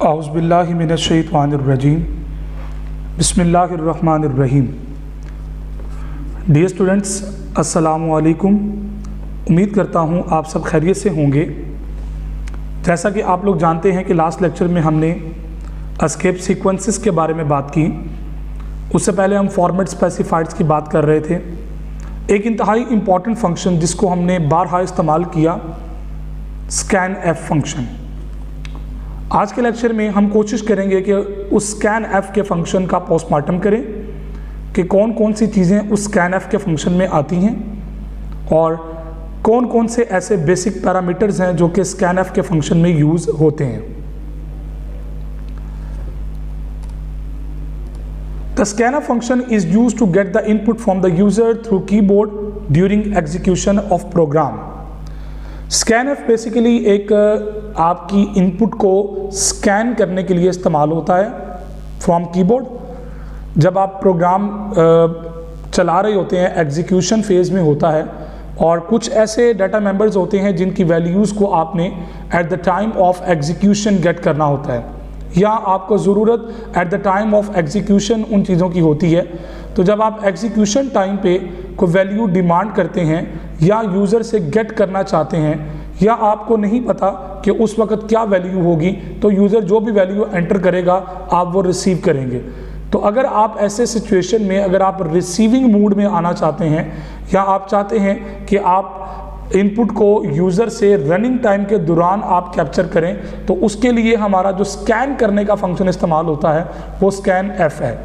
औज़ुबिल्लाहि मिनश्शैतानिर्रजीम बिस्मिल्लाहिर्रहमानिर्रहीम। Dear students, अस्सलामु अलैकुम। उम्मीद करता हूँ आप सब खैरियत से होंगे। जैसा कि आप लोग जानते हैं कि लास्ट लेक्चर में हमने एस्केप सीक्वेंसेस के बारे में बात की। उससे पहले हम फॉर्मेट स्पेसिफाइड्स की बात कर रहे थे। एक इंतहाई इम्पॉर्टेंट फंक्शन जिसको हमने बारहा इस्तेमाल किया, स्कैन एफ फंक्शन। आज के लेक्चर में हम कोशिश करेंगे कि उस स्कैन एफ के फंक्शन का पोस्टमार्टम करें कि कौन कौन सी चीज़ें उस स्कैन एफ के फंक्शन में आती हैं और कौन कौन से ऐसे बेसिक पैरामीटर्स हैं जो कि स्कैन एफ के फंक्शन में यूज़ होते हैं। The scanf function is used to get the input from the user through keyboard during execution of program. scanf basically एक आपकी इनपुट को स्कैन करने के लिए इस्तेमाल होता है फ्रॉम कीबोर्ड। जब आप प्रोग्राम चला रहे होते हैं, एग्जीक्यूशन फेज़ में होता है और कुछ ऐसे डाटा मेंबर्स होते हैं जिनकी वैल्यूज़ को आपने at the time of execution get करना होता है या आपको ज़रूरत at the time of execution उन चीज़ों की होती है। तो जब आप एग्जीक्यूशन टाइम पे कोई वैल्यू डिमांड करते हैं या यूज़र से गेट करना चाहते हैं या आपको नहीं पता कि उस वक्त क्या वैल्यू होगी, तो यूज़र जो भी वैल्यू एंटर करेगा आप वो रिसीव करेंगे। तो अगर आप ऐसे सिचुएशन में अगर आप रिसीविंग मूड में आना चाहते हैं या आप चाहते हैं कि आप इनपुट को यूज़र से रनिंग टाइम के दौरान आप कैप्चर करें, तो उसके लिए हमारा जो स्कैन करने का फंक्शन इस्तेमाल होता है वो स्कैन एफ है।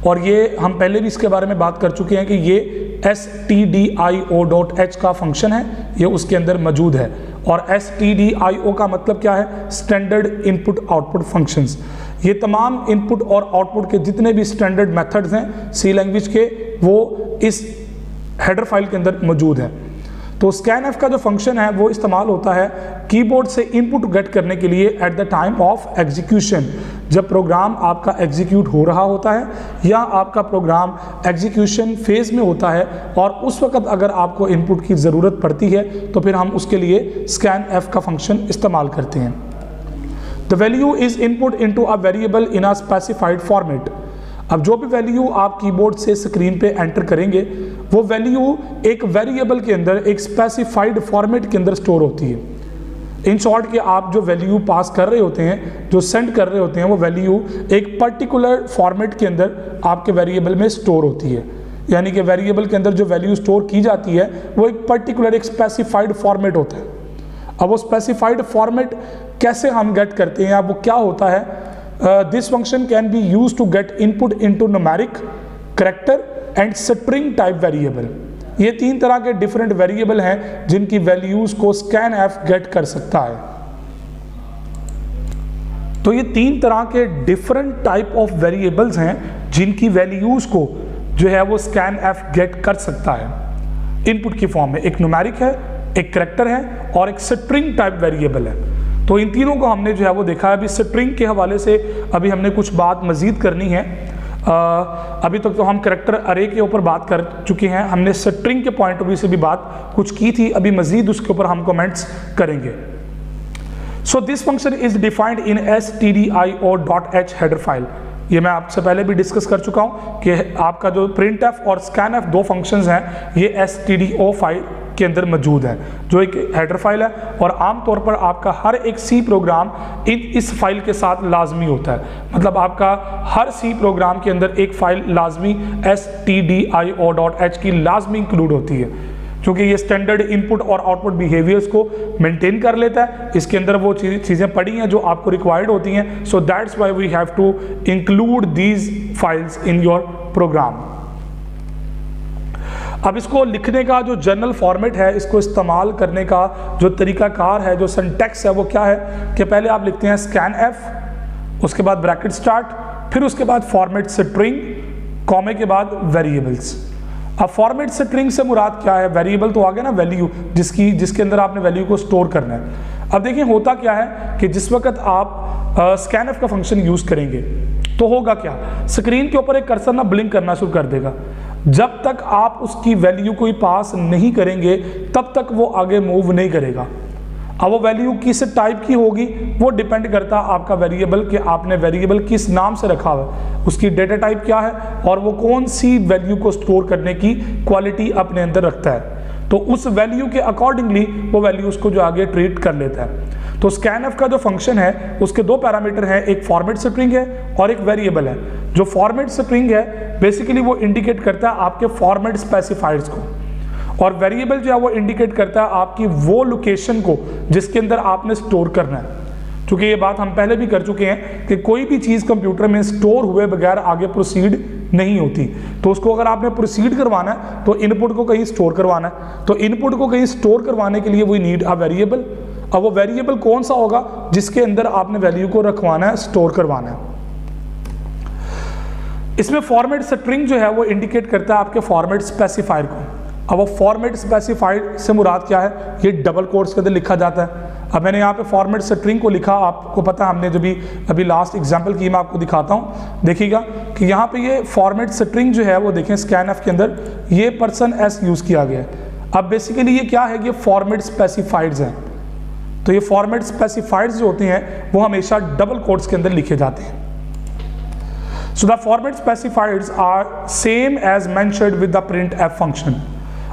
और ये हम पहले भी इसके बारे में बात कर चुके हैं कि ये stdio.h का फंक्शन है, ये उसके अंदर मौजूद है। और stdio का मतलब क्या है? Standard input output functions. ये तमाम इनपुट और आउटपुट के जितने भी स्टैंडर्ड मेथड्स हैं सी लैंग्वेज के, वो इस हेडर फाइल के अंदर मौजूद है। तो स्कैन एफ का जो फंक्शन है वो इस्तेमाल होता है कीबोर्ड से इनपुट गेट करने के लिए eight the time of execution, जब प्रोग्राम आपका एग्जीक्यूट हो रहा होता है या आपका प्रोग्राम एग्जीक्यूशन फेज में होता है और उस वक्त अगर आपको इनपुट की ज़रूरत पड़ती है तो फिर हम उसके लिए स्कैन एफ का फंक्शन इस्तेमाल करते हैं। The value is input into a variable in a specified format. अब जो भी वैल्यू आप कीबोर्ड से स्क्रीन पे एंटर करेंगे वो वैल्यू एक वेरिएबल के अंदर एक स्पेसिफाइड फॉर्मेट के अंदर स्टोर होती है। इन शॉर्ट कि आप जो वैल्यू पास कर रहे होते हैं, जो सेंड कर रहे होते हैं, वो वैल्यू एक पर्टिकुलर फॉर्मेट के अंदर आपके वेरिएबल में स्टोर होती है। यानी कि वेरिएबल के अंदर जो वैल्यू स्टोर की जाती है वो एक पर्टिकुलर एक स्पेसिफाइड फॉर्मेट होता है। अब वो स्पेसिफाइड फॉर्मेट कैसे हम गेट करते हैं, वो क्या होता है? This function can be used to get input into numeric, character and string type variable। ये तीन तरह के डिफरेंट वेरिएबल हैं जिनकी वैल्यूज को स्कैन एफ गेट कर सकता है। तो ये तीन तरह के डिफरेंट टाइप ऑफ वेरिएबल्स हैं जिनकी वैल्यूज को जो है वो स्कैन एफ गेट कर सकता है इनपुट की फॉर्म में। एक न्यूमेरिक है, एक करैक्टर है और एक स्ट्रिंग टाइप वेरिएबल है। तो इन तीनों को हमने जो है वो देखा है। अभी स्ट्रिंग के हवाले से अभी हमने कुछ बात मजीद करनी है। अभी तक तो हम करैक्टर अरे के ऊपर बात कर चुके हैं, हमने स्ट्रिंग के पॉइंट ऑफ व्यू से भी बात कुछ की थी, अभी मजीद उसके ऊपर हम कमेंट्स करेंगे। सो this function is defined in stdio.h header file. ये मैं आपसे पहले भी डिस्कस कर चुका हूँ कि आपका जो प्रिंट एफ और स्कैन एफ दो फंक्शंस हैं ये stdio फाइल के अंदर मौजूद है, जो एक हेडर फाइल है। और आमतौर पर आपका हर एक सी प्रोग्राम इस फाइल के साथ लाजमी होता है। मतलब आपका हर सी प्रोग्राम के अंदर एक फाइल लाजमी stdio.h की लाजमी इंक्लूड होती है, क्योंकि ये स्टैंडर्ड इनपुट और आउटपुट बिहेवियर्स को मेंटेन कर लेता है। इसके अंदर वो चीज़ें पड़ी हैं जो आपको रिक्वायर्ड होती हैं। So that's why we have to include these files in your program. अब इसको लिखने का जो जनरल फॉर्मेट है, इसको इस्तेमाल करने का जो तरीकाकार है, जो सिंटैक्स है, वो क्या है कि पहले आप लिखते हैं स्कैन एफ, उसके बाद ब्रैकेट स्टार्ट, फिर उसके बाद फॉर्मेट स्ट्रिंग, कॉमे के बाद वेरिएबल्स। अब फॉर्मेट स्ट्रिंग से मुराद क्या है? वेरिएबल तो आ गया ना, वैल्यू जिसके अंदर आपने वैल्यू को स्टोर करना है। अब देखिए होता क्या है कि जिस वक्त आप स्कैन एफ का फंक्शन यूज़ करेंगे तो होगा क्या, स्क्रीन के ऊपर एक कर्सर ना ब्लिंक करना शुरू कर देगा। जब तक आप उसकी वैल्यू कोई पास नहीं करेंगे तब तक वो आगे मूव नहीं करेगा। अब वो वैल्यू किस टाइप की होगी वो डिपेंड करता है आपका वेरिएबल कि आपने वेरिएबल किस नाम से रखा हुआ है, उसकी डेटा टाइप क्या है और वो कौन सी वैल्यू को स्टोर करने की क्वालिटी अपने अंदर रखता है। तो उस वैल्यू के अकॉर्डिंगली वो वैल्यू उसको जो आगे ट्रीट कर लेता है। तो स्कैनफ का जो फंक्शन है उसके दो पैरामीटर हैं, एक फॉर्मेट स्ट्रिंग है और एक वेरिएबल है। जो फॉर्मेट स्ट्रिंग है बेसिकली वो इंडिकेट करता है आपके फॉर्मेट स्पेसिफायर्स को, और वेरिएबल जो है वो इंडिकेट करता है आपकी वो लोकेशन को जिसके अंदर आपने स्टोर करना है। क्योंकि ये बात हम पहले भी कर चुके हैं कि कोई भी चीज़ कंप्यूटर में स्टोर हुए बगैर आगे प्रोसीड नहीं होती। तो उसको अगर आपने प्रोसीड करवाना है तो इनपुट को कहीं स्टोर करवाना है, तो इनपुट को कहीं स्टोर करवाने के लिए वी नीड अ वेरिएबल। अब वो वेरिएबल कौन सा होगा जिसके अंदर आपने वैल्यू को रखवाना है, स्टोर करवाना है। इसमें फॉर्मेट स्ट्रिंग जो है वो इंडिकेट करता है आपके फॉर्मेट स्पेसिफायर को। अब वो फॉर्मेट स्पेसिफाइड से मुराद क्या है, ये डबल कोट्स के अंदर लिखा जाता है। अब मैंने यहाँ पे फॉर्मेट स्ट्रिंग को लिखा, आपको पता है हमने जो भी अभी लास्ट एग्जांपल की मैं आपको दिखाता हूँ, देखिएगा कि यहाँ पे ये फॉर्मेट स्ट्रिंग जो है वो देखें स्कैनफ के अंदर ये %s यूज़ किया गया है। अब बेसिकली ये क्या है, ये फॉर्मेट स्पेसिफाइड्स हैं। तो ये फॉर्मेट स्पेसिफाइड्स जो होते हैं वो हमेशा डबल कोट्स के अंदर लिखे जाते हैं। So the format specifiers are same as mentioned with the print F function.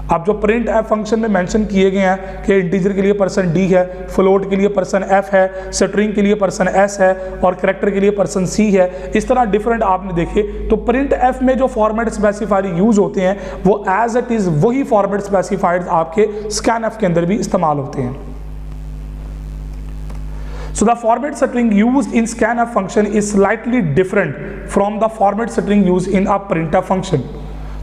अब जो प्रिंट एफ फंक्शन में मेंशन किए गए हैं कि इंटीजर के लिए %d है, फ्लोट के लिए %f है, स्ट्रिंग के लिए %s है और कैरेक्टर के लिए %c है, इस तरह डिफरेंट आपने देखे। तो प्रिंट एफ में जो फॉर्मेट स्पेसिफायर यूज होते हैं वो एज इट इज वही फॉर्मेट स्पेसिफायर्स आपके स्कैनफ के अंदर भी इस्तेमाल होते हैं। So the format string used in scanf function is slightly different from the format string used in a printf function।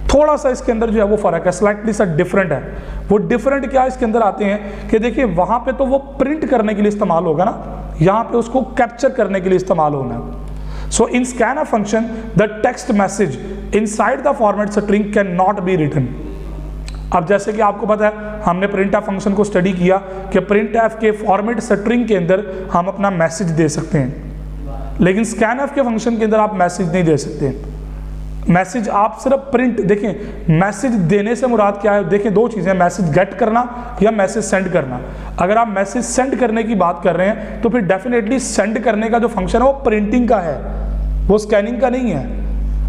थोड़ा सा इसके अंदर जो है वो फर्क है, स्लाइटली सा डिफरेंट है। वो डिफरेंट क्या इसके अंदर आते हैं कि देखिए वहां पे तो वो प्रिंट करने के लिए इस्तेमाल होगा ना, यहाँ पे उसको कैप्चर करने के लिए इस्तेमाल होना है। So in scanf function the text message inside the format string can not be written. अब जैसे कि आपको पता है हमने प्रिंट एफ फंक्शन को स्टडी किया कि प्रिंट एफ के फॉर्मेट स्ट्रिंग के अंदर हम अपना मैसेज दे सकते हैं, लेकिन स्कैनफ के फंक्शन के अंदर आप मैसेज नहीं दे सकते। मैसेज आप सिर्फ प्रिंट, देखें मैसेज देने से मुराद क्या है, देखें दो चीज़ें, मैसेज गेट करना या मैसेज सेंड करना। अगर आप मैसेज सेंड करने की बात कर रहे हैं तो फिर डेफिनेटली सेंड करने का जो फंक्शन है वो प्रिंटिंग का है, वो स्कैनिंग का नहीं है।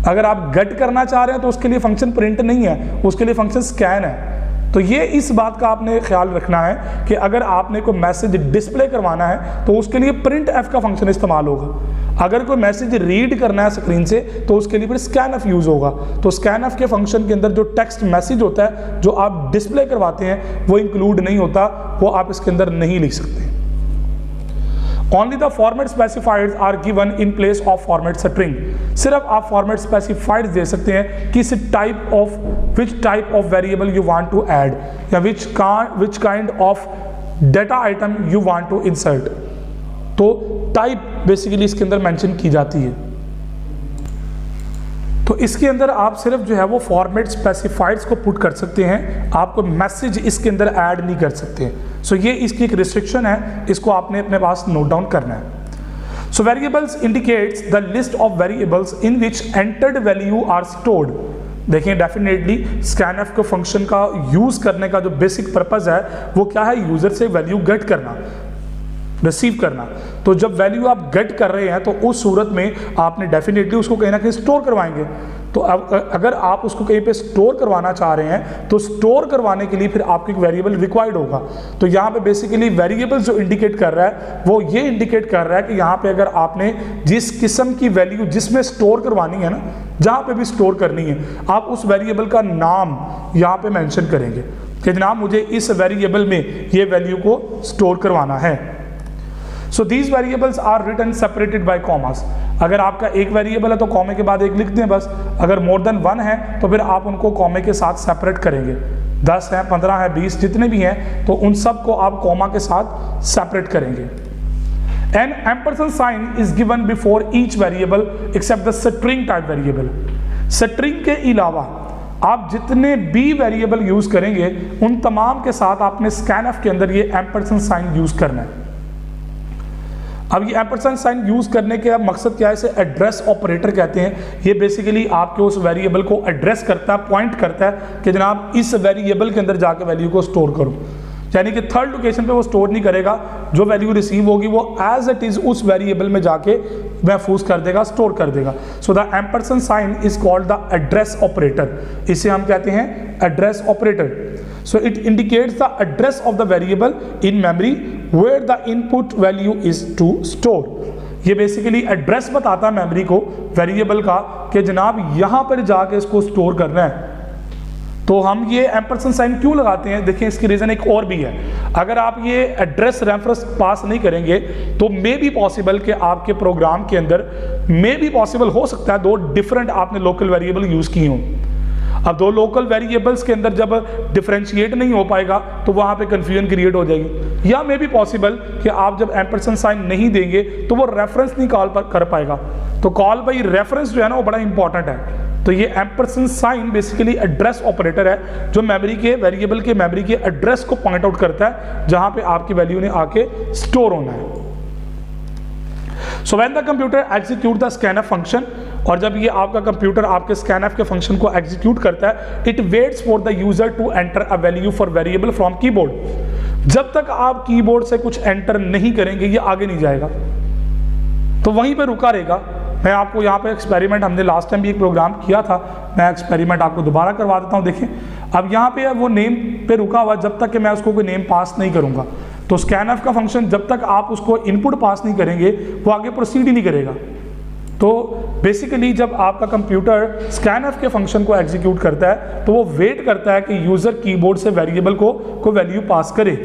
अगर आप गेट करना चाह रहे हैं तो उसके लिए फंक्शन प्रिंट नहीं है, उसके लिए फंक्शन स्कैन है। तो ये इस बात का आपने ख्याल रखना है कि अगर आपने कोई मैसेज डिस्प्ले करवाना है तो उसके लिए प्रिंट एफ का फंक्शन इस्तेमाल होगा। अगर कोई मैसेज रीड करना है स्क्रीन से तो उसके लिए फिर स्कैनफ यूज होगा। तो स्कैनफ के फंक्शन के अंदर जो टेक्स्ट मैसेज होता है जो आप डिस्प्ले करवाते हैं वो इंक्लूड नहीं होता, वो आप इसके अंदर नहीं लिख सकते। Only the format specifiers are given in place of format string। सिर्फ आप format specifiers दे सकते हैं किस type of, which type of variable you want to add या which kind of data item you want to insert। तो type basically इसके अंदर mention की जाती है। तो इसके अंदर आप सिर्फ जो है वो फॉर्मेट स्पेसिफाइड्स को पुट कर सकते हैं, आपको मैसेज इसके अंदर ऐड नहीं कर सकते। सो ये इसकी एक रिस्ट्रिक्शन है, इसको आपने अपने पास नोट डाउन करना है। So variables indicates the list of variables in which entered value are stored. देखिए डेफिनेटली स्कैनफ के फंक्शन का यूज करने का जो बेसिक पर्पज है वो क्या है, यूजर से वैल्यू गेट करना, रिसीव करना। तो जब वैल्यू आप गेट कर रहे हैं तो उस सूरत में आपने डेफिनेटली उसको कहीं ना कहीं स्टोर करवाएंगे। तो अब अगर आप उसको कहीं पे स्टोर करवाना चाह रहे हैं तो स्टोर करवाने के लिए फिर आपको एक वेरिएबल रिक्वायर्ड होगा। तो यहाँ पे बेसिकली वेरिएबल जो इंडिकेट कर रहा है वो ये इंडिकेट कर रहा है कि यहाँ पे अगर आपने जिस किस्म की वैल्यू जिसमें स्टोर करवानी है ना, जहाँ पे भी स्टोर करनी है, आप उस वेरिएबल का नाम यहाँ पे मेंशन करेंगे कि जनाब मुझे इस वेरिएबल में ये वैल्यू को स्टोर करवाना है। So these variables are written separated by commas. अगर आपका एक वेरिएबल है तो कॉमे के बाद एक लिख दें बस, अगर मोर देन 1 है तो फिर आप उनको कॉमे के साथ सेपरेट करेंगे। 10 है, 15 है, 20 जितने भी हैं तो उन सब को आप कॉमा के साथ सेपरेट करेंगे। An ampersand sign is given before each variable except the string type variable. String के अलावा आप जितने भी वेरिएबल यूज करेंगे उन तमाम के साथ आपने स्कैनफ के अंदर ये एम्परसेंड साइन यूज करना है। अब ये एम्परसेंड साइन यूज करने का मकसद क्या है, इसे एड्रेस ऑपरेटर कहते हैं। ये बेसिकली आपके उस वेरिएबल को एड्रेस करता है, पॉइंट करता है कि जनाब इस वेरिएबल के अंदर जाके वैल्यू को स्टोर करो। यानी कि थर्ड लोकेशन पे वो स्टोर नहीं करेगा, जो वैल्यू रिसीव होगी वो एज इट इज उस वेरिएबल में जाके महफूज कर देगा, स्टोर कर देगा। So the ampersand sign is called the address operator, इसे हम कहते हैं address operator. So it indicates the address of the variable in memory where the input value is to store. ये बेसिकली एड्रेस बताता है memory को variable का कि जनाब यहाँ पर जाके इसको स्टोर करना है। तो हम ये एम्परसेंड साइन क्यों लगाते हैं, देखिए इसकी रीज़न एक और भी है। अगर आप ये एड्रेस रेफरेंस पास नहीं करेंगे तो मे बी पॉसिबल कि आपके प्रोग्राम के अंदर मे बी पॉसिबल हो सकता है दो डिफरेंट आपने लोकल वेरिएबल यूज़ किए हों। अब दो लोकल वेरिएबल्स के अंदर जब डिफरेंशिएट नहीं हो पाएगा तो वहाँ पे कन्फ्यूजन क्रिएट हो जाएगी, या मे बी पॉसिबल कि आप जब एम्परसेंड साइन नहीं देंगे तो वो रेफरेंस नहीं कॉल कर पाएगा। तो कॉल बाई रेफरेंस जो है ना वो बड़ा इंपॉर्टेंट है। तो ये ampersand sign basically address operator है जो मेमोरी के वेरिएबल के मेमोरी के एड्रेस को पॉइंट आउट करता है जहां पे आपकी वैल्यू ने आके स्टोर होना है। So when the computer execute the scanf function, और जब ये आपका कंप्यूटर आपके स्कैनफ के फंक्शन को एग्जीक्यूट करता है, it waits for the user to enter a value for variable from keyboard. जब तक आप कीबोर्ड से कुछ एंटर नहीं करेंगे ये आगे नहीं जाएगा, तो वहीं पे रुका रहेगा। मैं आपको यहाँ पे एक्सपेरिमेंट, हमने लास्ट टाइम भी एक प्रोग्राम किया था, मैं एक्सपेरिमेंट आपको दोबारा करवा देता हूँ। देखिए अब यहाँ पे वो नेम पे रुका हुआ जब तक कि मैं उसको कोई नेम पास नहीं करूँगा। तो स्कैनफ का फंक्शन जब तक आप उसको इनपुट पास नहीं करेंगे वो आगे प्रोसीड ही नहीं करेगा। तो बेसिकली जब आपका कंप्यूटर स्कैनफ के फंक्शन को एग्जीक्यूट करता है तो वो वेट करता है कि यूजर कीबोर्ड से वेरिएबल को वैल्यू पास करे।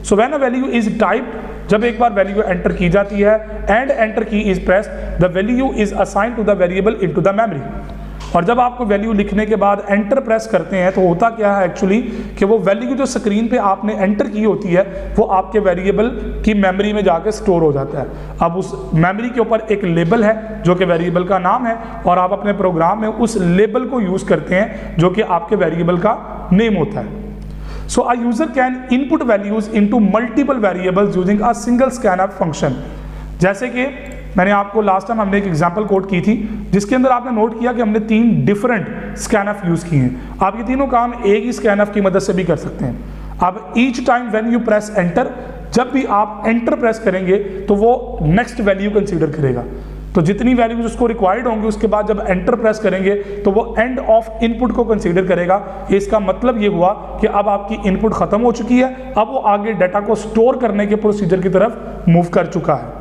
So when a value is typed, जब एक बार वैल्यू एंटर की जाती है, and enter key is pressed, the value is assigned to the variable into the memory. और जब आपको वैल्यू लिखने के बाद एंटर प्रेस करते हैं तो होता क्या है एक्चुअली कि वो वैल्यू जो स्क्रीन पे आपने एंटर की होती है वो आपके वेरिएबल की मेमोरी में जाके स्टोर हो जाता है। अब उस मेमोरी के ऊपर एक लेबल है जो कि वेरिएबल का नाम है, और आप अपने प्रोग्राम में उस लेबल को यूज करते हैं जो कि आपके वेरिएबल का नेम होता है। So a user can input values into multiple variables using a single scanf function। जैसे कि मैंने आपको लास्ट टाइम हमने एक एग्जांपल कोड की थी जिसके अंदर आपने नोट किया कि हमने 3 डिफरेंट स्कैनफ यूज किए हैं। आप ये तीनों काम एक ही स्कैनफ की मदद से भी कर सकते हैं। अब each time when you press enter, जब भी आप एंटर प्रेस करेंगे तो वो नेक्स्ट वैल्यू कंसीडर करेगा। तो जितनी वैल्यूज उसको रिक्वायर्ड होंगी उसके बाद जब एंटर प्रेस करेंगे तो वो एंड ऑफ इनपुट को कंसीडर करेगा। इसका मतलब ये हुआ कि अब आपकी इनपुट खत्म हो चुकी है, अब वो आगे डाटा को स्टोर करने के प्रोसीजर की तरफ मूव कर चुका है।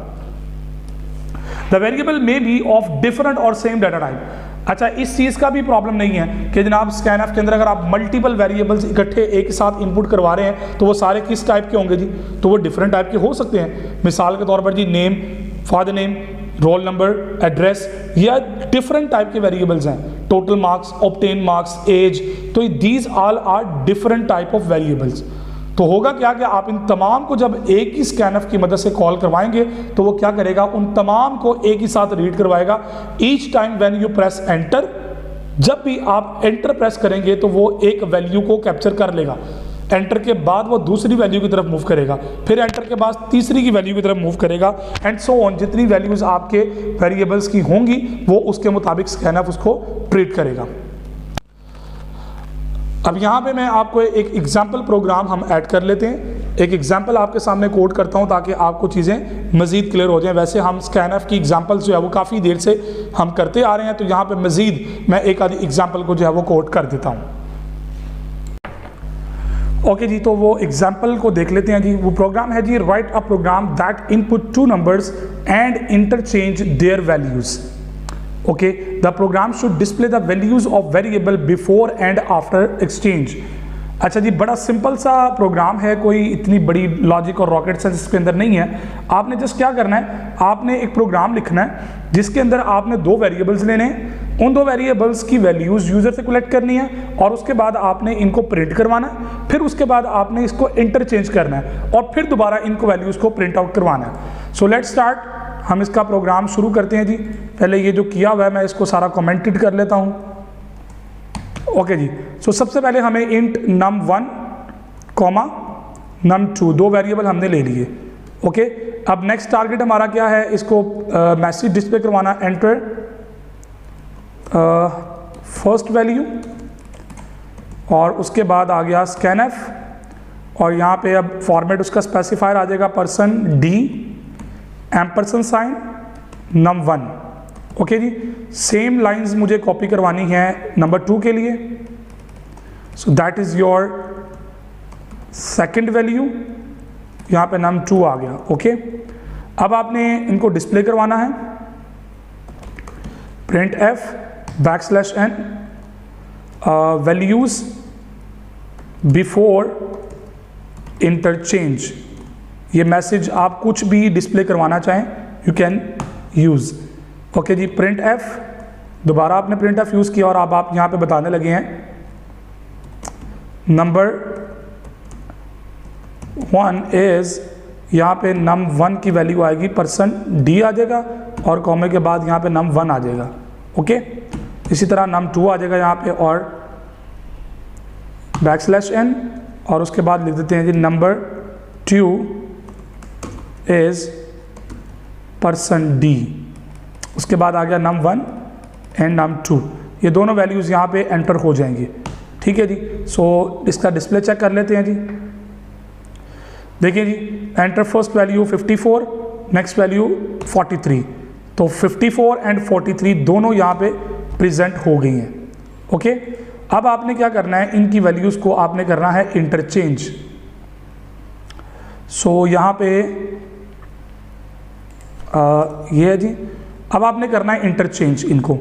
The variable may be of different और सेम डाटा टाइप। अच्छा, इस चीज का भी प्रॉब्लम नहीं है कि जनाब स्कैनफ के अंदर अगर आप मल्टीपल वेरिएबल्स इकट्ठे एक साथ इनपुट करवा रहे हैं तो वो सारे किस टाइप के होंगे जी, तो वो डिफरेंट टाइप के हो सकते हैं। मिसाल के तौर पर जी name, father name, roll number, address, या डिफरेंट टाइप के वेरिएबल्स हैं। Total marks, obtain marks, age, तो these all are different type of variables. तो होगा क्या कि आप इन तमाम को जब एक ही स्कैनफ की मदद से कॉल करवाएंगे तो वो क्या करेगा, उन तमाम को एक ही साथ रीड करवाएगा। Each time when you press enter, जब भी आप एंटर प्रेस करेंगे तो वो एक वैल्यू को कैप्चर कर लेगा। एंटर के बाद वो दूसरी वैल्यू की तरफ मूव करेगा, फिर एंटर के बाद तीसरी की वैल्यू की तरफ मूव करेगा, एंड सो ऑन। जितनी वैल्यूज आपके वेरिएबल्स की होंगी वो उसके मुताबिक स्कैनफ उसको ट्रीट करेगा। अब यहाँ पे मैं आपको एक एग्जाम्पल प्रोग्राम हम ऐड कर लेते हैं। एक एग्जाम्पल आपके सामने कोड करता हूँ ताकि आपको चीज़ें मज़ीद क्लियर हो जाएं। वैसे हम स्कैनफ की एग्जाम्पल्स जो है वो काफ़ी देर से हम करते आ रहे हैं, तो यहाँ पे मज़ीद मैं एक आधी एग्जाम्पल को जो है वो कोड कर देता हूँ। ओके जी, तो वो एग्जाम्पल को देख लेते हैं जी। वो प्रोग्राम है जी, write a program that input 2 numbers and interchange their values. Okay, the program should display the values of variable before and after exchange. अच्छा जी, बड़ा सिंपल सा प्रोग्राम है, कोई इतनी बड़ी लॉजिक और रॉकेट साइंस इसके अंदर नहीं है। आपने जस्ट क्या करना है, आपने एक प्रोग्राम लिखना है जिसके अंदर आपने 2 वेरिएबल्स लेने हैं। उन 2 वेरिएबल्स की वैल्यूज यूजर से कलेक्ट करनी है और उसके बाद आपने इनको प्रिंट करवाना है। फिर उसके बाद आपने इसको इंटरचेंज करना है और फिर दोबारा इनको वैल्यूज को प्रिंट आउट करवाना है। सो लेट्स स्टार्ट, हम इसका प्रोग्राम शुरू करते हैं जी। पहले ये जो किया हुआ है मैं इसको सारा कमेंटेड कर लेता हूँ। ओके जी, सो सबसे पहले हमें इंट num1, num2 2 वेरिएबल हमने ले लिए। ओके, अब नेक्स्ट टारगेट हमारा क्या है, इसको मैसेज डिस्प्ले करवाना, एंटर फर्स्ट वैल्यू, और उसके बाद आ गया स्कैनफ, और यहाँ पे अब फॉर्मेट उसका स्पेसिफायर आ जाएगा percent d ampersand sign num1। Okay जी, सेम लाइंस मुझे कॉपी करवानी है नंबर 2 के लिए। So that is your second value, यहाँ पे num2 आ गया। ओके, अब आपने इनको डिस्प्ले करवाना है। Print F \n values before interchange. ये मैसेज आप कुछ भी डिस्प्ले करवाना चाहें यू कैन यूज। ओके जी, प्रिंट एफ, दोबारा आपने प्रिंट एफ यूज किया और अब आप यहाँ पे बताने लगे हैं नंबर 1 इज, यहाँ पे num1 की वैल्यू आएगी पर्सन डी आ जाएगा और कॉमे के बाद यहाँ पे num1 आ जाएगा। ओके, इसी तरह num2 आ जाएगा यहाँ पे और \n और उसके बाद लिख देते हैं जी नंबर 2 इज पर्सन डी। उसके बाद आ गया num1 एंड num2, ये दोनों वैल्यूज़ यहाँ पे एंटर हो जाएंगी। ठीक है जी, सो इसका डिस्प्ले चेक कर लेते हैं जी। देखिए जी, enter first value 54, next value 43, तो 54 एंड 43 दोनों यहाँ पे प्रेजेंट हो गई हैं। ओके, अब आपने क्या करना है, इनकी वैल्यूज़ को आपने करना है इंटरचेंज। सो यहाँ पे ये है जी, अब आपने करना है इंटरचेंज इनको।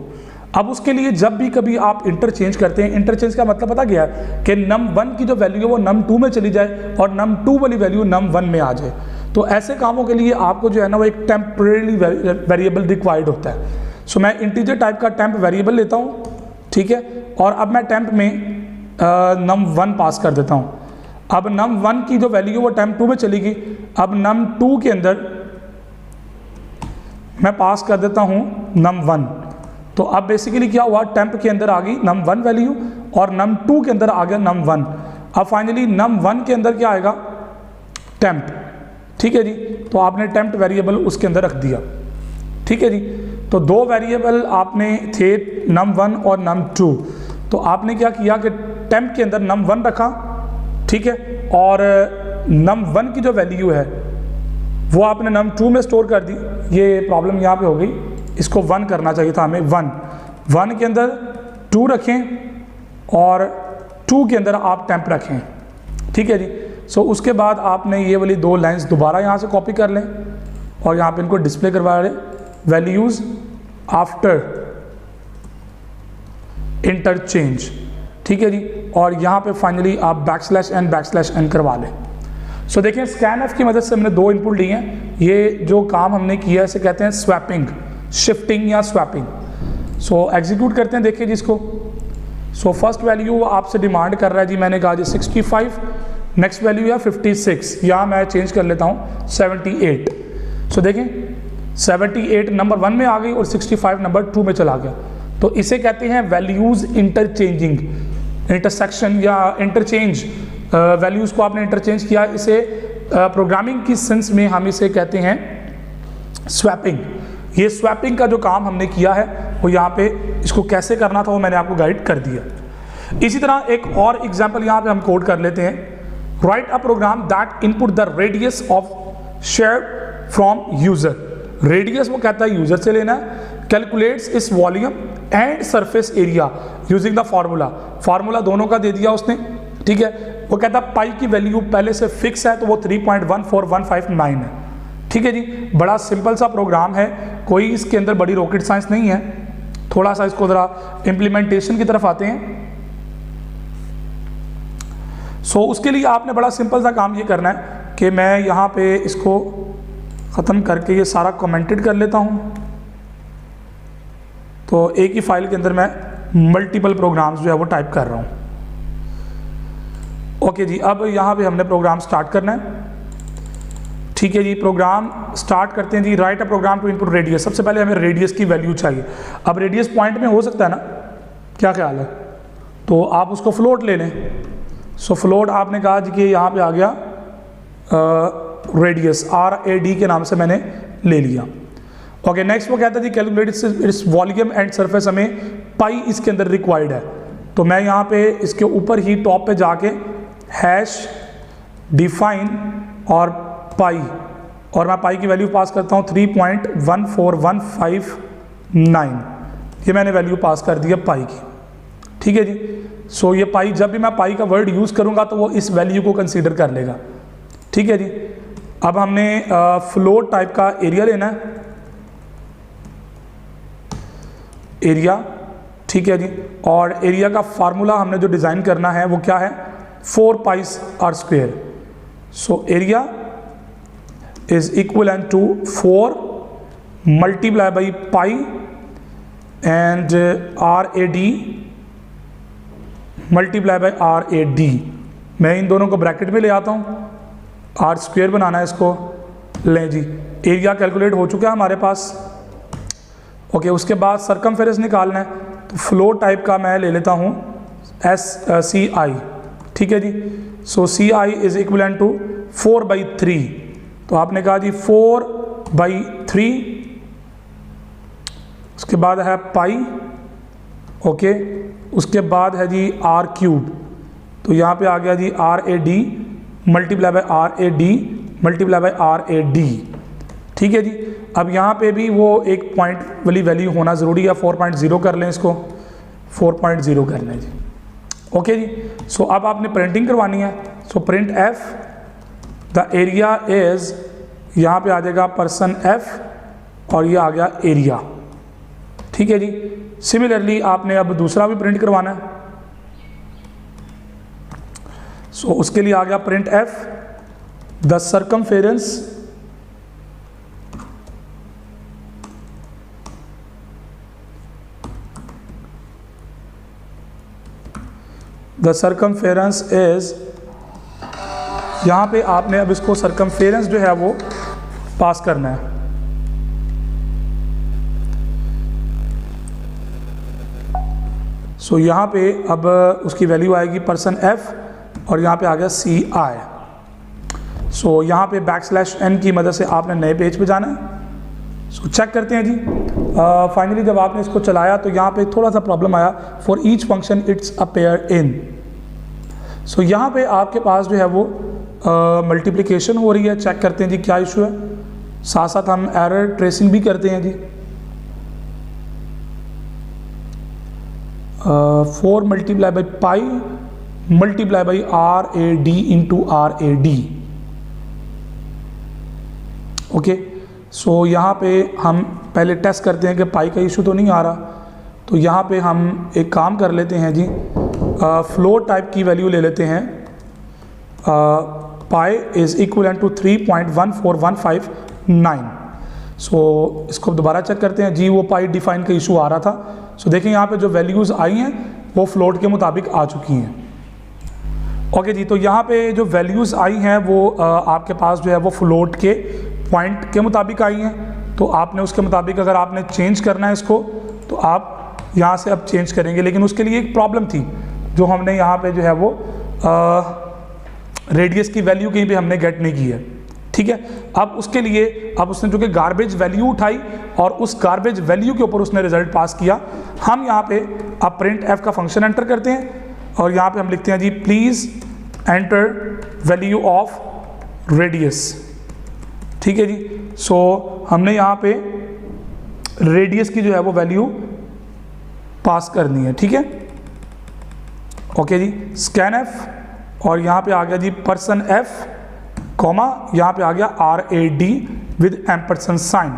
अब उसके लिए जब भी कभी आप इंटरचेंज करते हैं, इंटरचेंज का मतलब पता क्या है कि num1 की जो वैल्यू है वो num2 में चली जाए और num2 वाली वैल्यू num1 में आ जाए। तो ऐसे कामों के लिए आपको जो है ना वो एक टेम्परेरी वेरिएबल रिक्वायर्ड होता है। सो मैं इंटीजर टाइप का टेम्प वेरिएबल लेता हूँ, ठीक है, और अब मैं टेम्प में num1 पास कर देता हूँ। अब num1 की जो वैल्यू वो टेम्प2 में चलेगी। अब num2 के अंदर मैं पास कर देता हूँ num1। तो अब बेसिकली क्या हुआ, टेम्प के अंदर आ गई num1 वैल्यू और num2 के अंदर आ गया num1। अब फाइनली num1 के अंदर क्या आएगा, टेम्प। ठीक है जी, तो आपने टेम्प वेरिएबल उसके अंदर रख दिया। ठीक है जी, तो दो वेरिएबल आपने थे num1 और num2, तो आपने क्या किया कि टेम्प के अंदर num1 रखा, ठीक है, और num1 की जो वैल्यू है वो आपने num2 में स्टोर कर दी। ये प्रॉब्लम यहाँ पे हो गई, इसको 1 करना चाहिए था हमें। 1 के अंदर 2 रखें और 2 के अंदर आप टेम्प रखें। ठीक है जी, सो उसके बाद आपने ये वाली दो लाइंस दोबारा यहाँ से कॉपी कर लें और यहाँ पे इनको डिस्प्ले करवा लें, वैल्यूज़ आफ्टर इंटरचेंज। ठीक है जी, और यहाँ पे फाइनली आप \n करवा लें। सो देखिए, स्कैन एफ की मदद से हमने दो इनपुट लिए हैं। ये जो काम हमने किया है इसे कहते हैं स्वैपिंग, शिफ्टिंग या स्वैपिंग। सो एग्जीक्यूट करते हैं, देखिए जिसको। सो फर्स्ट वैल्यू आपसे डिमांड कर रहा है जी, मैंने कहा जी 65, नेक्स्ट वैल्यू है 56, यहाँ मैं चेंज कर लेता हूँ 78। सो देखें 78 नंबर 1 में आ गई और 65 नंबर 2 में चला गया। तो इसे कहते हैं वैल्यूज़ इंटरचेंजिंग, इंटरसेक्शन या इंटरचेंज। वैल्यूज़ को आपने इंटरचेंज किया, इसे प्रोग्रामिंग की सेंस में हम इसे कहते हैं स्वैपिंग। ये स्वैपिंग का जो काम हमने किया है वो यहाँ पे इसको कैसे करना था वो मैंने आपको गाइड कर दिया। इसी तरह एक और एग्जांपल यहाँ पे हम कोड कर लेते हैं। Write a program that input the radius of sphere from user. Radius वो कहता है यूजर से लेना है, calculates is volume and surface area using the formula. Formula दोनों का दे दिया उसने, ठीक है। वो कहता है पाई की वैल्यू पहले से फिक्स है तो वो 3.14159 है। ठीक है जी, बड़ा सिंपल सा प्रोग्राम है, कोई इसके अंदर बड़ी रॉकेट साइंस नहीं है। थोड़ा सा इसको ज़रा इम्प्लीमेंटेशन की तरफ आते हैं। सो उसके लिए आपने बड़ा सिंपल सा काम ये करना है कि मैं यहाँ पे इसको ख़त्म करके ये सारा कमेंटेड कर लेता हूँ। तो एक ही फाइल के अंदर मैं मल्टीपल प्रोग्राम्स जो है वो टाइप कर रहा हूँ। ओके जी, अब यहाँ पे हमने प्रोग्राम स्टार्ट करना है। ठीक है जी, प्रोग्राम स्टार्ट करते हैं जी। Write a program to input radius. सबसे पहले हमें रेडियस की वैल्यू चाहिए। अब रेडियस पॉइंट में हो सकता है ना, क्या ख्याल है? तो आप उसको फ्लोट ले लें। सो फ्लोट आपने कहा जी कि यहाँ पे आ गया रेडियस, RAD के नाम से मैंने ले लिया। ओके, नेक्स्ट वो कहता है जी calculate its volume and surface, हमें पाई इसके अंदर रिक्वायर्ड है। तो मैं यहाँ पे इसके ऊपर ही टॉप पे जाके हैश डिफाइन और पाई, और मैं पाई की वैल्यू पास करता हूँ 3.14159, ये मैंने वैल्यू पास कर दिया पाई की। ठीक है जी। सो ये पाई, जब भी मैं पाई का वर्ड यूज़ करूँगा तो वो इस वैल्यू को कंसीडर कर लेगा। ठीक है जी। अब हमने फ्लोट टाइप का एरिया लेना है, एरिया। ठीक है जी। और एरिया का फार्मूला हमने जो डिज़ाइन करना है वो क्या है, 4 pi's r square. So area is equivalent to 4 multiply by pi and RAD multiply by RAD। मैं इन दोनों को ब्रैकेट में ले आता हूँ, आर स्क्वेयर बनाना है इसको। लें जी, एरिया कैलकुलेट हो चुका है हमारे पास। ओके, उसके बाद सरकमफेरेंस निकालना है, तो फ्लो टाइप का मैं ले लेता हूँ CI। ठीक है जी। सो CI इज इक्वलेंट टू 4/3। तो आपने कहा जी 4/3, उसके बाद है पाई। ओके, उसके बाद है जी R³ तो यहाँ पे आ गया जी RAD multiply by RAD multiply by RAD। ठीक है जी। अब यहाँ पे भी वो एक पॉइंट वाली वैल्यू होना ज़रूरी है, 4.0 कर लें इसको, 4.0 कर लें जी। ओके जी। सो अब आपने प्रिंटिंग करवानी है। So print F the area is, यहाँ पे आ जाएगा पर्सन F और ये आ गया एरिया। ठीक है जी। सिमिलरली आपने अब दूसरा भी प्रिंट करवाना है। सो उसके लिए आ गया print F the circumference is, यहाँ पे आपने अब इसको सरकमफेरेंस जो है वो पास करना है। सो यहाँ पे अब उसकी वैल्यू आएगी पर्सन F और यहाँ पे आ गया CI। सो यहाँ पे \n की मदद से आपने नए पेज पे जाना है। सो चेक करते हैं जी। फाइनली जब आपने इसको चलाया तो यहाँ पे थोड़ा सा प्रॉब्लम आया, for each function its appear in. So यहाँ पे आपके पास जो है वो मल्टीप्लिकेशन हो रही है। चेक करते हैं जी क्या इशू है, साथ साथ हम एरर ट्रेसिंग भी करते हैं जी। 4 multiply by pi multiply by RAD into RAD। Okay, so यहाँ पे हम पहले टेस्ट करते हैं कि पाई का इशू तो नहीं आ रहा। तो यहाँ पे हम एक काम कर लेते हैं जी, फ्लोट टाइप की वैल्यू ले लेते हैं। Pi is equivalent to 3.14159। So इसको दोबारा चेक करते हैं जी, वो पाई डिफाइन का इशू आ रहा था। सो देखिए यहाँ पे जो वैल्यूज़ आई हैं वो फ्लोट के मुताबिक आ चुकी हैं। ओके जी। तो यहाँ पे जो वैल्यूज़ आई हैं वो आपके पास जो है वो फ्लोट के पॉइंट के मुताबिक आई हैं। तो आपने उसके मुताबिक अगर आपने चेंज करना है इसको तो आप यहाँ से अब चेंज करेंगे, लेकिन उसके लिए एक प्रॉब्लम थी जो हमने यहाँ पे जो है वो रेडियस की वैल्यू कहीं पे हमने गेट नहीं की है। ठीक है। अब उसके लिए अब उसने जो कि गार्बेज वैल्यू उठाई और उस गार्बेज वैल्यू के ऊपर उसने रिजल्ट पास किया। हम यहाँ पे अब प्रिंट F का फंक्शन एंटर करते हैं और यहाँ पे हम लिखते हैं जी please enter value of radius. ठीक है जी। सो हमने यहाँ पे रेडियस की जो है वो वैल्यू पास करनी है। ठीक है। ओके जी। स्कैन F और यहाँ पे आ गया जी पर्सन F कॉमा, यहाँ पे आ गया RAD with ampersand sign.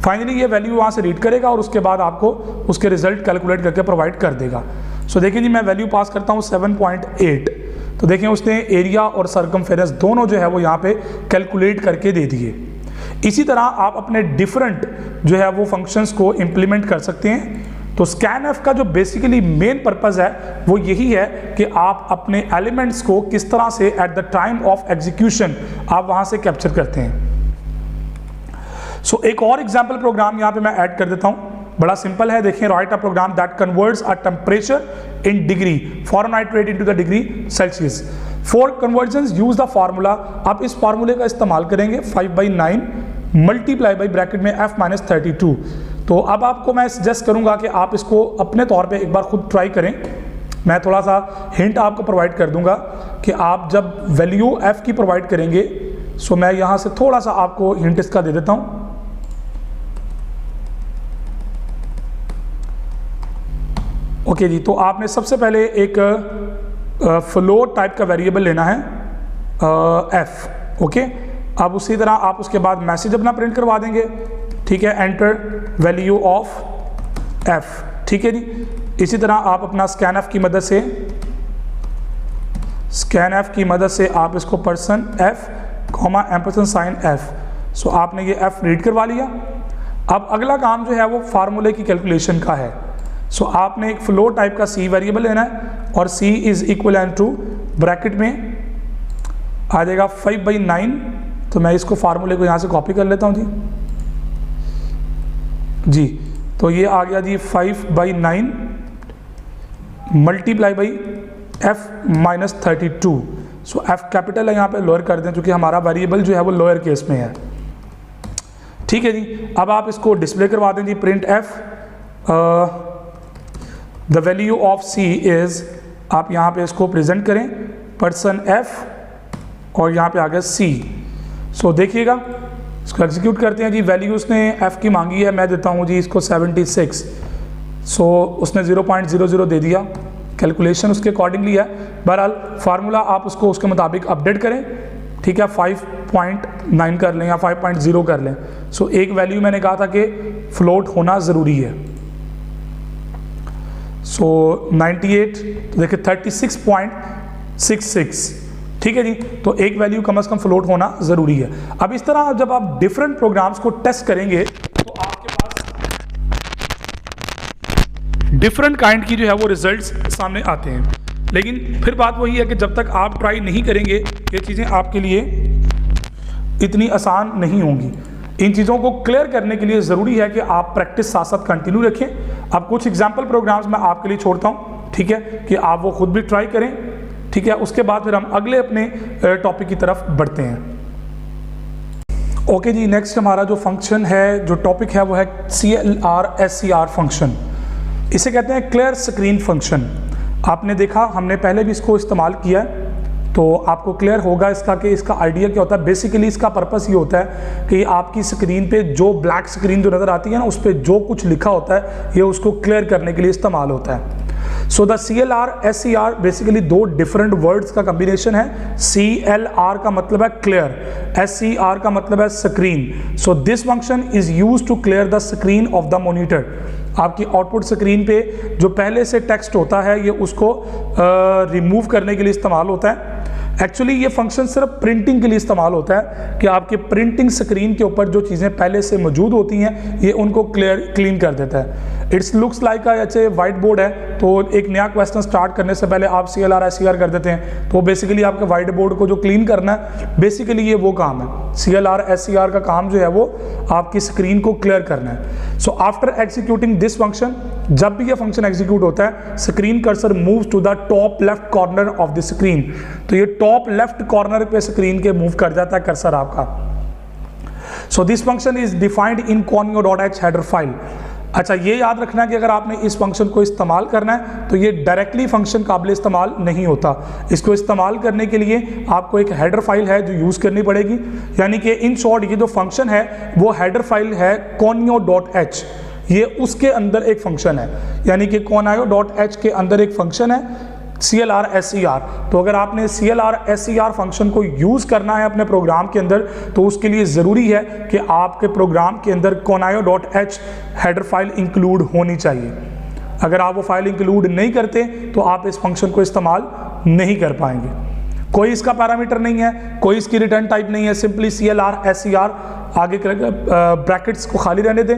Finally ये वैल्यू वहाँ से रीड करेगा और उसके बाद आपको उसके रिजल्ट कैलकुलेट करके प्रोवाइड कर देगा। सो देखिए जी, मैं वैल्यू पास करता हूँ 7.8। तो देखें उसने एरिया और सरकमफेरेंस दोनों जो है वो यहाँ पे कैलकुलेट करके दे दिए। इसी तरह आप अपने डिफरेंट जो है वो फंक्शंस को इम्प्लीमेंट कर सकते हैं। तो स्कैन F का जो बेसिकली मेन पर्पस है वो यही है कि आप अपने एलिमेंट्स को किस तरह से eight the time of execution आप वहां से कैप्चर करते हैं। सो एक और एग्जांपल प्रोग्राम यहाँ पे मैं ऐड कर देता हूँ, बड़ा सिंपल है। देखिए, write a program that converts a temperature in degree Fahrenheit rate into the degree Celsius. For conversions use the formula. आप इस फार्मूले का इस्तेमाल करेंगे 5/9 मल्टीप्लाई बाई ब्रैकेट में F-32। तो अब आपको मैं सजेस्ट करूंगा कि आप इसको अपने तौर पे एक बार खुद ट्राई करें। मैं थोड़ा सा हिंट आपको प्रोवाइड कर दूंगा कि आप जब वैल्यू f की प्रोवाइड करेंगे, सो मैं यहाँ से थोड़ा सा आपको हिंट इसका दे देता हूँ। ओके जी, तो आपने सबसे पहले एक फ्लोट टाइप का वेरिएबल लेना है f। ओके, अब उसी तरह आप उसके बाद मैसेज अपना प्रिंट करवा देंगे, ठीक है, एंटर वैल्यू ऑफ f, ठीक है जी। इसी तरह आप अपना स्कैन f की मदद से आप इसको percent f comma ampersand sign f, so आपने ये f रीड करवा लिया। अब अगला काम जो है वो फार्मूले की कैलकुलेशन का है। सो आपने एक फ्लोट टाइप का c वेरिएबल लेना है और c is equal to bracket में आ जाएगा 5/9। तो मैं इसको फार्मूले को यहाँ से कॉपी कर लेता हूँ जी। तो ये आ गया जी 5/9 multiply by f minus 32। So f capital है यहाँ पे, लोअर कर दें क्योंकि हमारा वेरिएबल जो है वो लोअर केस में है, ठीक है जी। अब आप इसको डिस्प्ले करवा दें जी, print f the value of c is, आप यहाँ पे इसको प्रेजेंट करें पर्सन f और यहाँ पे आ गया c। सो देखिएगा, इसको एग्जीक्यूट करते हैं जी। वैल्यू उसने f की मांगी है, मैं देता हूँ जी इसको 76। सो उसने 0.00 दे दिया, कैलकुलेशन उसके अकॉर्डिंगली है। बहरहाल फार्मूला आप उसको उसके मुताबिक अपडेट करें, ठीक है, 5.9 कर लें या 5.0 कर लें। सो एक वैल्यू मैंने कहा था कि फ्लोट होना ज़रूरी है। सो 98, तो देखिए 36.66, ठीक है जी। तो एक वैल्यू कम से कम फ्लोट होना ज़रूरी है। अब इस तरह जब आप डिफरेंट प्रोग्राम्स को टेस्ट करेंगे तो आपके पास डिफरेंट काइंड की जो है वो रिजल्ट्स सामने आते हैं। लेकिन फिर बात वही है कि जब तक आप ट्राई नहीं करेंगे ये चीज़ें आपके लिए इतनी आसान नहीं होंगी। इन चीज़ों को क्लियर करने के लिए ज़रूरी है कि आप प्रैक्टिस साथ साथ कंटिन्यू रखें। अब कुछ एग्जाम्पल प्रोग्राम्स मैं आपके लिए छोड़ता हूँ, ठीक है, कि आप वो खुद भी ट्राई करें, ठीक है। उसके बाद फिर हम अगले अपने टॉपिक की तरफ बढ़ते हैं। ओके जी, नेक्स्ट हमारा जो फंक्शन है, जो टॉपिक है वो है CLR SCR फंक्शन। इसे कहते हैं क्लियर स्क्रीन फंक्शन। आपने देखा, हमने पहले भी इसको इस्तेमाल किया है, तो आपको क्लियर होगा इसका कि इसका आइडिया क्या होता है। बेसिकली इसका पर्पस ये होता है कि आपकी स्क्रीन पे जो ब्लैक स्क्रीन जो नज़र आती है ना, उस पर जो कुछ लिखा होता है ये उसको क्लियर करने के लिए इस्तेमाल होता है। So the CLR SCR basically दो डिफरेंट वर्ड्स का कम्बिनेशन है। CLR का मतलब है क्लियर, SCR का मतलब है screen. So this function is used to clear the screen of the monitor. आपकी आउटपुट स्क्रीन पे जो पहले से टेक्स्ट होता है ये उसको रिमूव करने के लिए इस्तेमाल होता है। एक्चुअली ये फंक्शन सिर्फ प्रिंटिंग के लिए इस्तेमाल होता है कि आपके प्रिंटिंग स्क्रीन के ऊपर जो चीज़ें पहले से मौजूद होती हैं ये उनको क्लीन कर देता है। इट्स लुक्स लाइक अच्छे वाइट बोर्ड है, तो एक नया क्वेश्चन स्टार्ट करने से पहले आप CLR SCR कर देते हैं, तो बेसिकली आपके वाइट बोर्ड को जो क्लीन करना है बेसिकली ये वो काम है। CLR SCR का काम जो है वो आपकी स्क्रीन को क्लियर करना है। So after executing this function, जब भी ये फंक्शन एग्जीक्यूट होता है, screen cursor moves to the top left corner of the screen. तो ये टॉप लेफ्ट कॉर्नर पे स्क्रीन के मूव कर जाता है कर्सर आपका। So this function is defined in conio.h header file. अच्छा, ये याद रखना है कि अगर आपने इस फंक्शन को इस्तेमाल करना है तो ये डायरेक्टली फंक्शन काबिल इस्तेमाल नहीं होता। इसको इस्तेमाल करने के लिए आपको एक हेडर फाइल है जो यूज़ करनी पड़ेगी। यानी कि इन शॉर्ट ये जो फंक्शन है वो हेडर फाइल है conio.h, ये उसके अंदर एक फंक्शन है। यानी कि conio.h के अंदर एक फंक्शन है CLR SCR। तो अगर आपने CLR SCR फंक्शन को यूज़ करना है अपने प्रोग्राम के अंदर तो उसके लिए ज़रूरी है कि आपके प्रोग्राम के अंदर conio.h हेडर फाइल इंक्लूड होनी चाहिए। अगर आप वो फाइल इंक्लूड नहीं करते तो आप इस फंक्शन को इस्तेमाल नहीं कर पाएंगे। कोई इसका पैरामीटर नहीं है, कोई इसकी रिटर्न टाइप नहीं है, सिंपली CLR SCR, आगे ब्रैकेट्स को खाली रहने दें,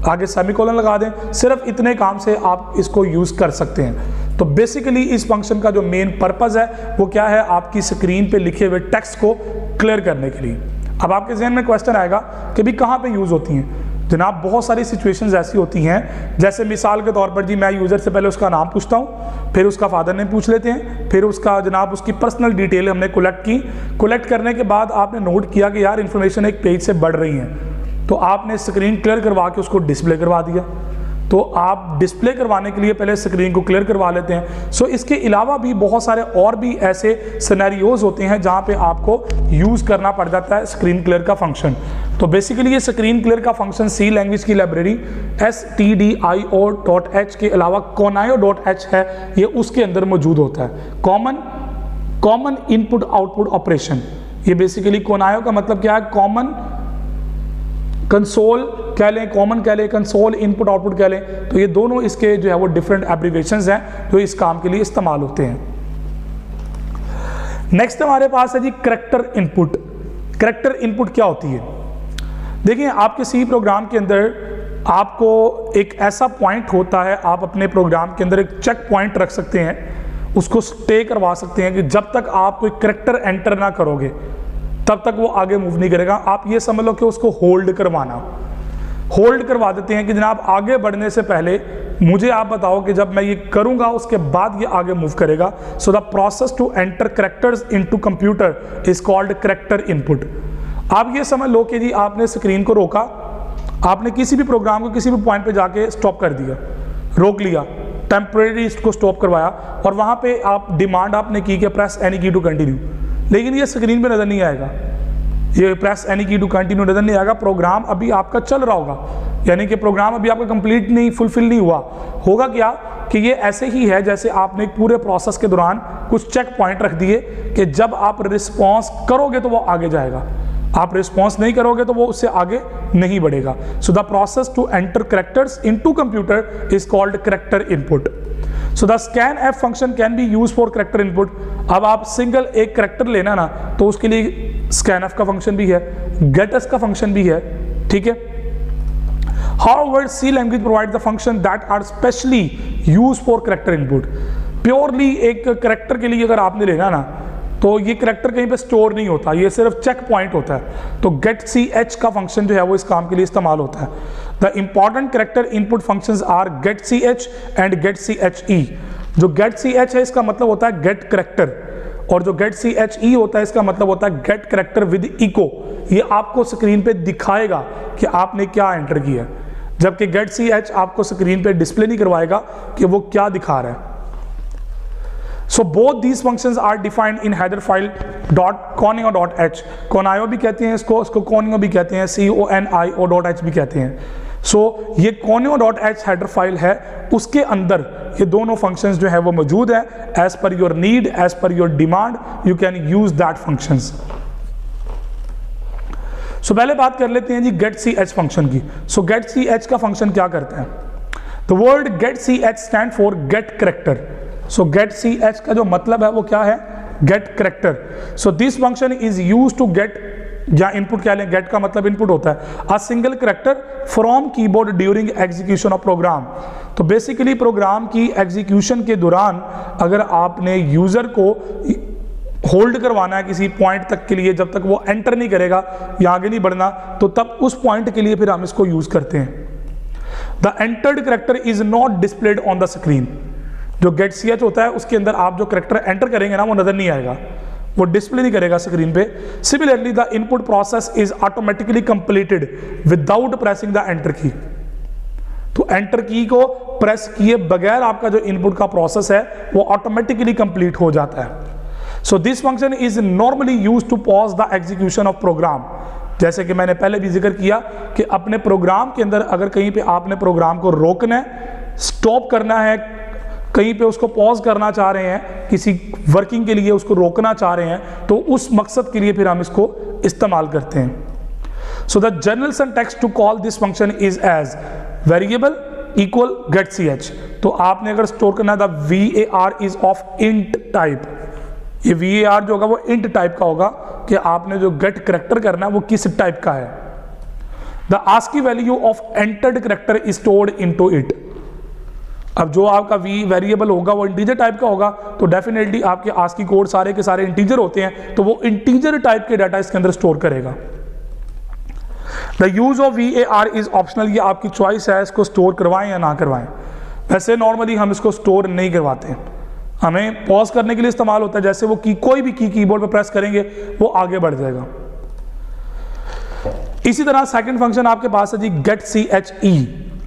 आगे सेमीकोलन लगा दें, सिर्फ इतने काम से आप इसको यूज़ कर सकते हैं। तो बेसिकली इस फंक्शन का जो मेन पर्पस है वो क्या है, आपकी स्क्रीन पे लिखे हुए टेक्स्ट को क्लियर करने के लिए। अब आपके जहन में क्वेश्चन आएगा कि भी कहाँ पे यूज़ होती हैं। जनाब बहुत सारी सिचुएशंस ऐसी होती हैं, जैसे मिसाल के तौर पर जी मैं यूज़र से पहले उसका नाम पूछता हूँ, फिर उसका फादर नेम पूछ लेते हैं, फिर उसका जनाब उसकी पर्सनल डिटेल हमने कलेक्ट करने के बाद आपने नोट किया कि यार इन्फॉर्मेशन एक पेज से बढ़ रही है, तो आपने स्क्रीन क्लियर करवा के उसको डिस्प्ले करवा दिया। तो तो आप डिस्प्ले करवाने के लिए पहले स्क्रीन को क्लियर करवा लेते हैं। सो इसके अलावा भी बहुत सारे और भी ऐसे सिनेरियोज होते हैं जहाँ पे आपको यूज़ करना पड़ जाता है स्क्रीन क्लियर का फंक्शन। तो बेसिकली ये स्क्रीन क्लियर का फंक्शन सी लैंग्वेज की लाइब्रेरी stdio.h के अलावा conio.h है, ये उसके अंदर मौजूद होता है। कॉमन इनपुट आउटपुट ऑपरेशन, ये बेसिकली conio का मतलब क्या है, कॉमन कंसोल कह लें, कॉमन कह लें, कंसोल इनपुट आउटपुट कह लें। तो ये दोनों इसके जो है वो डिफरेंट एब्रीविएशंस हैं जो इस काम के लिए इस्तेमाल होते हैं। नेक्स्ट हमारे पास है जी करैक्टर इनपुट। करैक्टर इनपुट क्या होती है? देखिए, आपके सी प्रोग्राम के अंदर आपको एक ऐसा पॉइंट होता है, आप अपने प्रोग्राम के अंदर एक चेक पॉइंट रख सकते हैं, उसको स्टे करवा सकते हैं कि जब तक आप कोई करैक्टर एंटर ना करोगे तब तक वो आगे मूव नहीं करेगा। आप ये समझ लो कि उसको होल्ड करवाना, होल्ड करवा देते हैं कि जनाब आगे बढ़ने से पहले मुझे आप बताओ कि जब मैं ये करूंगा उसके बाद ये आगे मूव करेगा। So the process to enter characters into computer is called character input. आप ये समझ लो कि जी आपने स्क्रीन को रोका, आपने किसी भी प्रोग्राम को किसी भी पॉइंट पे जाके स्टॉप कर दिया, रोक लिया, टेम्परेरी इसको स्टॉप करवाया, और वहां पे आप डिमांड आपने की कि प्रेस एनी की टू कंटिन्यू, लेकिन ये स्क्रीन पे नजर नहीं आएगा, ये प्रेस एनी की टू कंटिन्यू नजर नहीं आएगा। प्रोग्राम अभी आपका चल रहा होगा, यानी कि प्रोग्राम अभी आपका कंप्लीट नहीं, फुलफिल नहीं हुआ। होगा क्या कि ये ऐसे ही है जैसे आपने एक पूरे प्रोसेस के दौरान कुछ चेक पॉइंट रख दिए कि जब आप रिस्पॉन्स करोगे तो वो आगे जाएगा, आप रिस्पॉन्स नहीं करोगे तो वो उससे आगे नहीं बढ़ेगा। So the process to enter characters into computer is called character input. So the scan f function can be use for character input. अब आप सिंगल एक करैक्टर लेना ना, तो उसके लिए स्कैन एफ का फंक्शन भी है, गेटएस का फंक्शन भी है, ठीक है। However, C language provides the function that are specially used for character input. Purely एक करैक्टर के लिए अगर आपने लेना ना, तो ये करैक्टर कहीं पे स्टोर नहीं होता, ये सिर्फ चेक पॉइंट होता है। तो getch का फंक्शन जो है वो इस काम के लिए इस्तेमाल होता है। The important character input functions are getch and getche। जो getch है इसका मतलब होता है गेट करैक्टर, और जो getche होता है इसका मतलब होता है गेट करैक्टर विद इको। ये आपको स्क्रीन पे दिखाएगा कि आपने क्या एंटर किया, जबकि getch आपको स्क्रीन पे डिस्प्ले नहीं करवाएगा कि वो क्या दिखा रहा है। So both these functions are defined in header file .conio.h। conio भी कहते हैं इसको conio भी कहते हैं, conio.h भी कहते हैं। सो ये conio.h हेडर फाइल है, उसके अंदर ये दोनों फंक्शंस जो है वो मौजूद है। As per your need, as per your demand, you can use that functions. So पहले बात कर लेते हैं जी getch फंक्शन की। सो getch का फंक्शन क्या करता है? The word getch stand for get character. So getch का जो मतलब है वो क्या है? Get character. So this function is use to get, या इनपुट क्या लें, गेट का मतलब इनपुट होता है, a single character from keyboard during execution of program. तो बेसिकली प्रोग्राम की एग्जीक्यूशन के दौरान अगर आपने यूजर को होल्ड करवाना है किसी पॉइंट तक के लिए, जब तक वो एंटर नहीं करेगा या आगे नहीं बढ़ना, तो तब उस पॉइंट के लिए फिर हम इसको यूज करते हैं। The entered character is not displayed on the screen. जो getch होता है उसके अंदर आप जो करैक्टर एंटर करेंगे ना वो नजर नहीं आएगा, वो डिस्प्ले नहीं करेगा स्क्रीन पे। Similarly the input process is automatically completed without pressing the enter की। तो एंटर की को प्रेस किए बगैर आपका जो इनपुट का प्रोसेस है वो ऑटोमेटिकली कंप्लीट हो जाता है। So this function is normally used to pause the execution of program. जैसे कि मैंने पहले भी जिक्र किया कि अपने प्रोग्राम के अंदर अगर कहीं पे आपने प्रोग्राम को रोकना है, स्टॉप करना है, कहीं पे उसको पॉज करना चाह रहे हैं, किसी वर्किंग के लिए उसको रोकना चाह रहे हैं, तो उस मकसद के लिए फिर हम इसको इस्तेमाल करते हैं। So the general syntax to call this function is as variable equal getch। तो आपने अगर स्टोर करना the var is of int type, ये var जो होगा वो इंट टाइप का होगा कि आपने जो गेट करैक्टर करना है वो किस टाइप का है। The ASCII value of entered character is stored into it. अब जो आपका वेरिएबल होगा वो इंटीजर टाइप का होगा, तो डेफिनेटली आपके ASCII कोड सारे के सारे इंटीजर होते हैं, तो वो इंटीजर टाइप के डाटा इसके अंदर स्टोर करेगा। The use of var is optional, ये आपकी चॉइस है, इसको स्टोर करवाएं या ना करवाएं। वैसे नॉर्मली हम इसको स्टोर नहीं करवाते, हमें पॉज करने के लिए इस्तेमाल होता है। जैसे वो की कोई भी कीबोर्ड पे प्रेस करेंगे वो आगे बढ़ जाएगा। इसी तरह सेकंड फंक्शन आपके पास है जी getche।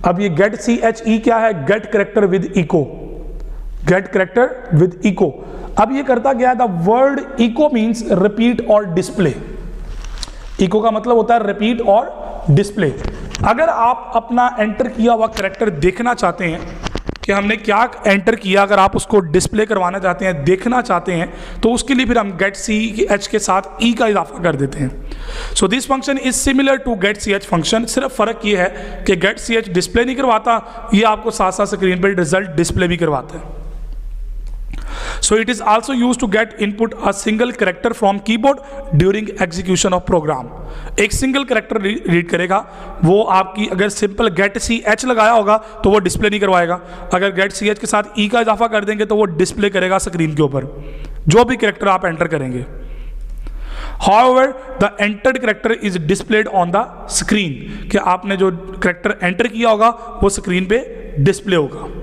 अब ये गेट CHE क्या है? Get character with echo, get character with echo. अब ये करता क्या है? The word echo means repeat और डिस्प्ले। इको का मतलब होता है रिपीट और डिस्प्ले। अगर आप अपना एंटर किया हुआ करेक्टर देखना चाहते हैं कि हमने क्या एंटर किया, अगर आप उसको डिस्प्ले करवाना चाहते हैं, देखना चाहते हैं, तो उसके लिए फिर हम गेट CH के साथ E का इजाफा कर देते हैं। So this function is similar to get CH function. सिर्फ फर्क ये है कि गेट CH डिस्प्ले नहीं करवाता, ये आपको साथ साथ स्क्रीन पर रिजल्ट डिस्प्ले भी करवाता है। So it is also used to get input a single character from keyboard during execution of program। एक सिंगल कैरेक्टर रीड करेगा, वो आपकी अगर सिंपल गेट CH लगाया होगा तो वो डिस्प्ले नहीं करवाएगा, अगर गेट CH के साथ E का इजाफा कर देंगे तो वो डिस्प्ले करेगा स्क्रीन के ऊपर जो भी कैरेक्टर आप एंटर करेंगे। However, the entered character is displayed on the screen, कि आपने जो कैरेक्टर एंटर किया होगा वो स्क्रीन पे डिस्प्ले होगा।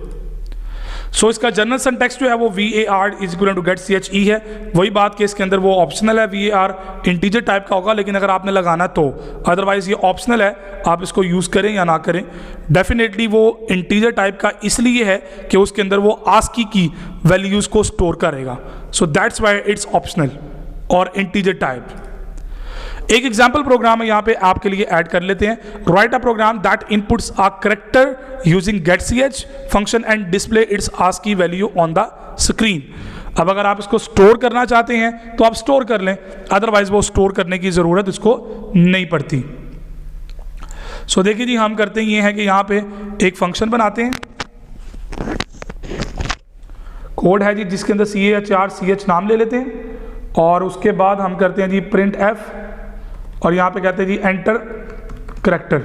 सो इसका जनरल सिंटैक्स जो है वो VAR is equal to get CHE है। वही बात कि इसके अंदर वो ऑप्शनल है, VAR इंटीजर टाइप का होगा, लेकिन अगर आपने लगाना तो, अदरवाइज ये ऑप्शनल है, आप इसको यूज़ करें या ना करें। डेफिनेटली वो इंटीजर टाइप का इसलिए है कि उसके अंदर वो ASCII की वैल्यूज़ को स्टोर करेगा। So that's why it's optional और इंटीजर टाइप। एक एग्जाम्पल प्रोग्राम है यहाँ पे आपके लिए ऐड कर लेते हैं। Write a program that inputs a character using get CH function and display its ASCII value on the screen. अब अगर आप इसको स्टोर करना चाहते हैं तो आप स्टोर कर लें, अदरवाइज वो स्टोर करने की ज़रूरत इसको नहीं पड़ती। सो देखिए जी, हम करते ये हैं कि यहाँ पे एक फंक्शन बनाते हैं, कोड है जी जिसके अंदर CH नाम ले लेते हैं, और उसके बाद हम करते हैं जी प्रिंट F, और यहाँ पे कहते हैं जी एंटर करेक्टर,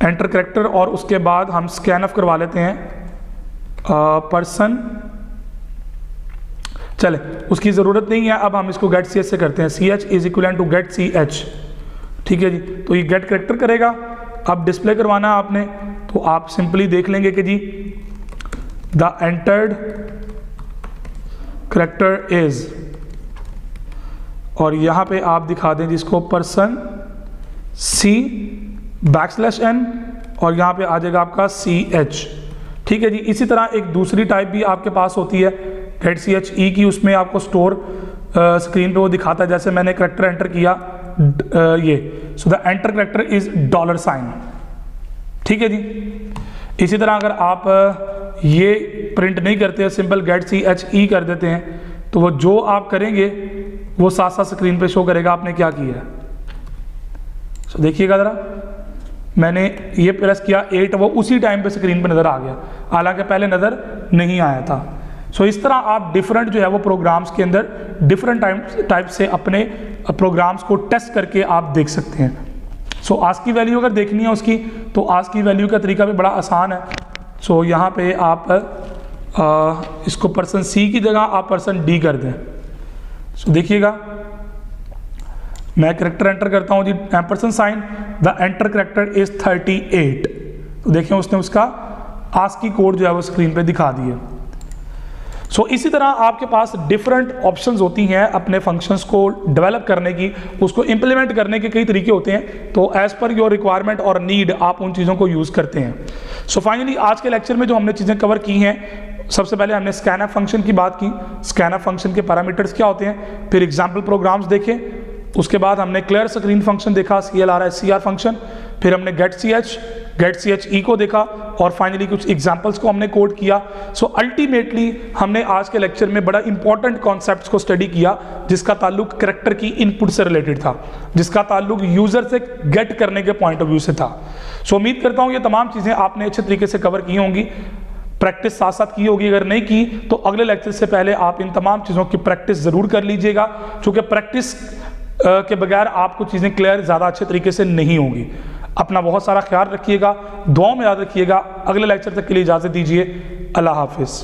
एंटर करेक्टर, और उसके बाद हम स्कैन ऑफ करवा लेते हैं पर्सन। चले, उसकी ज़रूरत नहीं है, अब हम इसको गेट CH से करते हैं। CH is equal to get CH, ठीक है जी। तो ये गेट करेक्टर करेगा। अब डिस्प्ले करवाना है आपने, तो आप सिंपली देख लेंगे कि जी द एंटर्ड करेक्टर इज, और यहाँ पे आप दिखा दें जिसको पर्सन C\n, और यहाँ पे आ जाएगा आपका CH, ठीक है जी। इसी तरह एक दूसरी टाइप भी आपके पास होती है गेट CHE की, उसमें आपको स्टोर स्क्रीन पे वो दिखाता है, जैसे मैंने करेक्टर एंटर किया ये, so the enter character is $, ठीक है जी। इसी तरह अगर आप ये प्रिंट नहीं करते, सिंपल गेट CHE कर देते हैं, तो वो जो आप करेंगे वो साथ साथ स्क्रीन पे शो करेगा आपने क्या किया है। सो देखिएगा ज़रा, मैंने ये प्रेस किया 8, वो उसी टाइम पे स्क्रीन पे नज़र आ गया, हालांकि पहले नज़र नहीं आया था। सो इस तरह आप डिफरेंट जो है वो प्रोग्राम्स के अंदर डिफरेंट टाइप से अपने प्रोग्राम्स को टेस्ट करके आप देख सकते हैं। सो ASCII वैल्यू अगर देखनी है उसकी, तो ASCII वैल्यू का तरीका भी बड़ा आसान है। सो यहाँ पे आप इसको पर्सन C की जगह आप पर्सन D कर दें। सो देखिएगा, मैं करेक्टर एंटर करता हूँ जी, ampersand sign, the enter character is 38। तो देखिए उसने उसका ASCII कोड जो है वो स्क्रीन पे दिखा दिए। सो इसी तरह आपके पास डिफरेंट ऑप्शंस होती हैं अपने फंक्शंस को डेवलप करने की, उसको इंप्लीमेंट करने के कई तरीके होते हैं। तो एज पर योर रिक्वायरमेंट और नीड आप उन चीज़ों को यूज़ करते हैं। सो फाइनली आज के लेक्चर में जो हमने चीज़ें कवर की हैं, सबसे पहले हमने स्कैनअप फंक्शन की बात की, स्कैनअप फंक्शन के पैरामीटर्स क्या होते हैं, फिर एग्जाम्पल प्रोग्राम्स देखे, उसके बाद हमने क्लियर स्क्रीन फंक्शन देखा, CLR फंक्शन, फिर हमने गेट CHE को देखा, और फाइनली कुछ एग्जांपल्स को हमने कोड किया। सो अल्टीमेटली हमने आज के लेक्चर में बड़ा इंपॉर्टेंट कॉन्सेप्ट्स को स्टडी किया, जिसका ताल्लुक करेक्टर की इनपुट से रिलेटेड था, जिसका ताल्लुक यूजर से गेट करने के पॉइंट ऑफ व्यू से था। सो उम्मीद करता हूँ ये तमाम चीज़ें आपने अच्छे तरीके से कवर की होंगी, प्रैक्टिस साथ साथ की होगी। अगर नहीं की तो अगले लेक्चर से पहले आप इन तमाम चीज़ों की प्रैक्टिस ज़रूर कर लीजिएगा, क्योंकि प्रैक्टिस के बगैर आपको चीज़ें क्लियर ज़्यादा अच्छे तरीके से नहीं होंगी। अपना बहुत सारा ख्याल रखिएगा, दुआओं में याद रखिएगा। अगले लेक्चर तक के लिए इजाज़त दीजिए। अल्लाह हाफिज़।